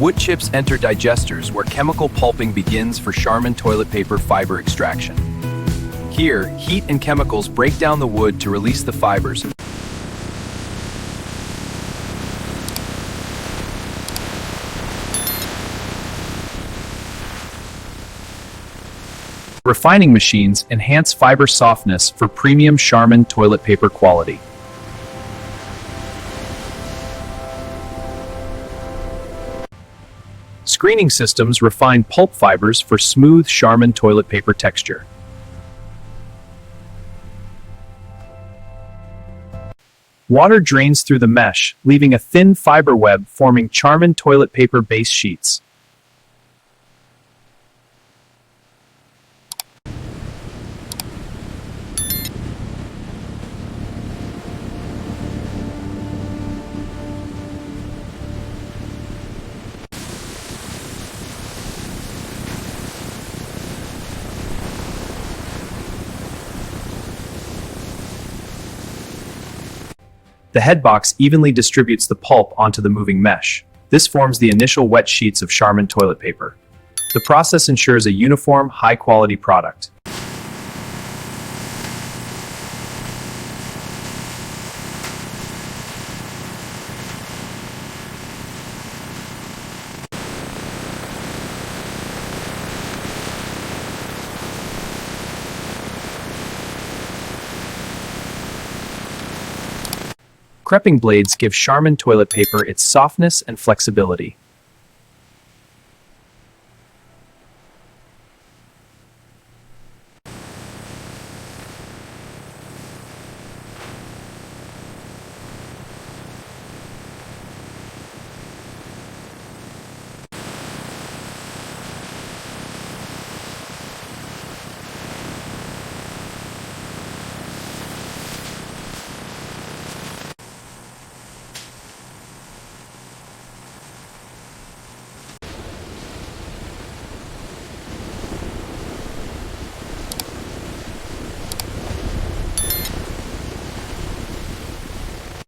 Wood chips enter digesters where chemical pulping begins for Charmin toilet paper fiber extraction. Here, heat and chemicals break down the wood to release the fibers. Refining machines enhance fiber softness for premium Charmin toilet paper quality. Screening systems refine pulp fibers for smooth Charmin toilet paper texture. Water drains through the mesh, leaving a thin fiber web forming Charmin toilet paper base sheets. The head box evenly distributes the pulp onto the moving mesh. This forms the initial wet sheets of Charmin toilet paper. The process ensures a uniform, high-quality product. Crepping blades give Charmin toilet paper its softness and flexibility.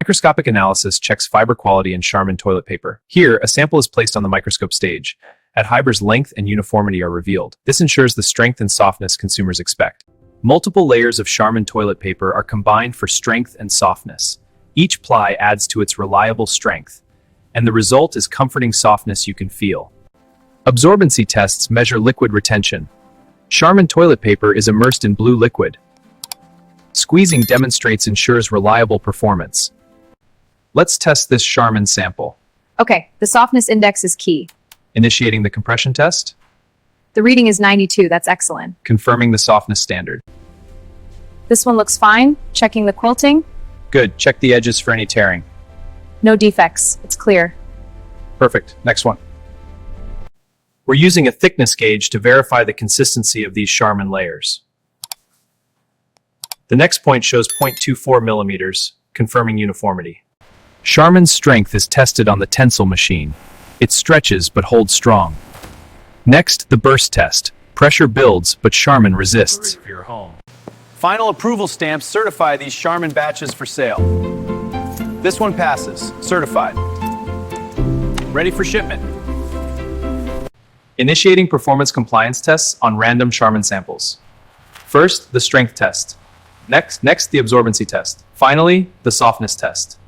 Microscopic analysis checks fiber quality in Charmin toilet paper. Here, a sample is placed on the microscope stage. At Hyber's length and uniformity are revealed. This ensures the strength and softness consumers expect. Multiple layers of Charmin toilet paper are combined for strength and softness. Each ply adds to its reliable strength, and the result is comforting softness you can feel. Absorbency tests measure liquid retention. Charmin toilet paper is immersed in blue liquid. Squeezing demonstrates ensures reliable performance. Let's test this Charmin sample. Okay, the softness index is key. Initiating the compression test. The reading is 92, that's excellent. Confirming the softness standard. This one looks fine. Checking the quilting. Good, check the edges for any tearing. No defects, it's clear. Perfect, next one. We're using a thickness gauge to verify the consistency of these Charmin layers. The next point shows 0.24 millimeters, confirming uniformity. Charmin's strength is tested on the tensile machine. It stretches but holds strong. Next, the burst test. Pressure builds, but Charmin resists. For your home. Final approval stamps certify these Charmin batches for sale. This one passes, certified. Ready for shipment. Initiating performance compliance tests on random Charmin samples. First, the strength test. Next, the absorbency test. Finally, the softness test.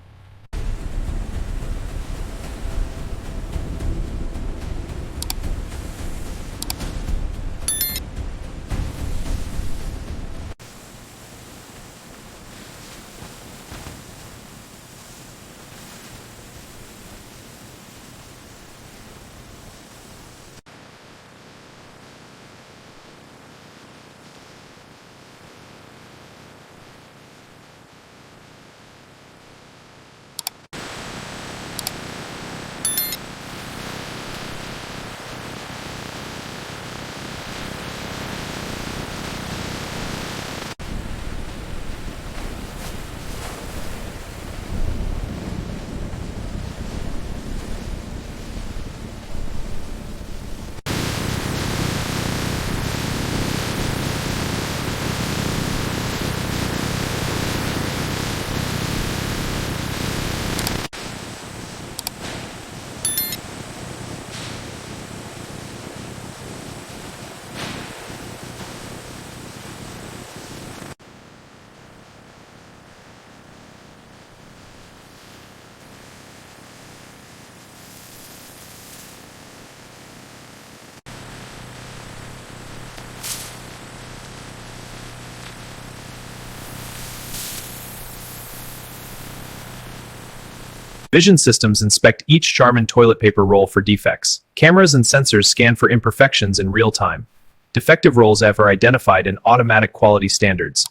Vision systems inspect each Charmin toilet paper roll for defects. Cameras and sensors scan for imperfections in real time. Defective rolls are identified in automatic quality standards.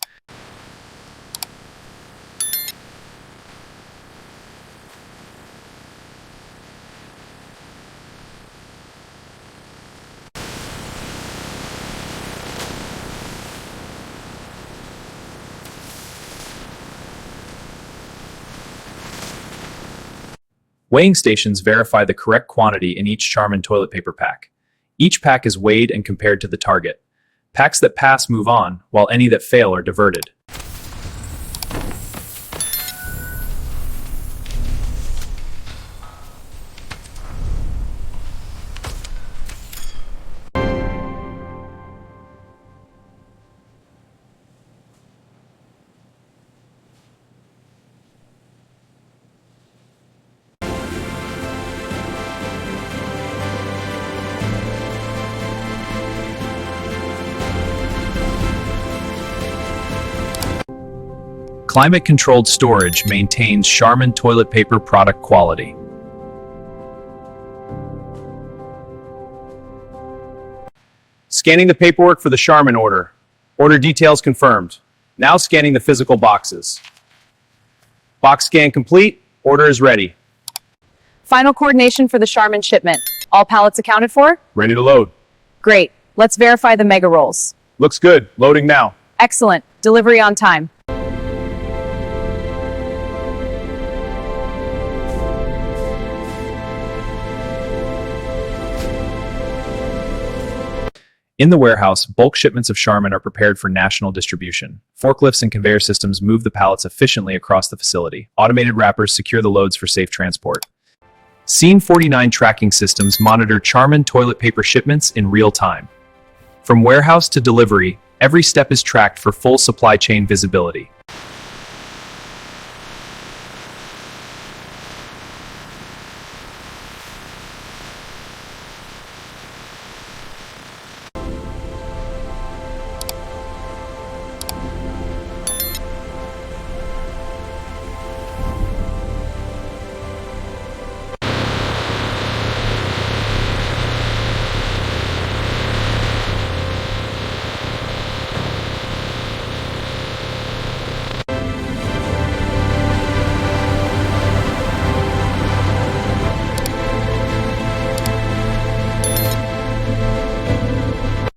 Weighing stations verify the correct quantity in each Charmin toilet paper pack. Each pack is weighed and compared to the target. Packs that pass move on, while any that fail are diverted. Climate-controlled storage maintains Charmin toilet paper product quality. Scanning the paperwork for the Charmin order. Order details confirmed. Now scanning the physical boxes. Box scan complete. Order is ready. Final coordination for the Charmin shipment. All pallets accounted for? Ready to load. Great. Let's verify the mega rolls. Looks good. Loading now. Excellent. Delivery on time. In the warehouse, bulk shipments of Charmin are prepared for national distribution. Forklifts and conveyor systems move the pallets efficiently across the facility. Automated wrappers secure the loads for safe transport. Scene 49 tracking systems monitor Charmin toilet paper shipments in real time. From warehouse to delivery, every step is tracked for full supply chain visibility.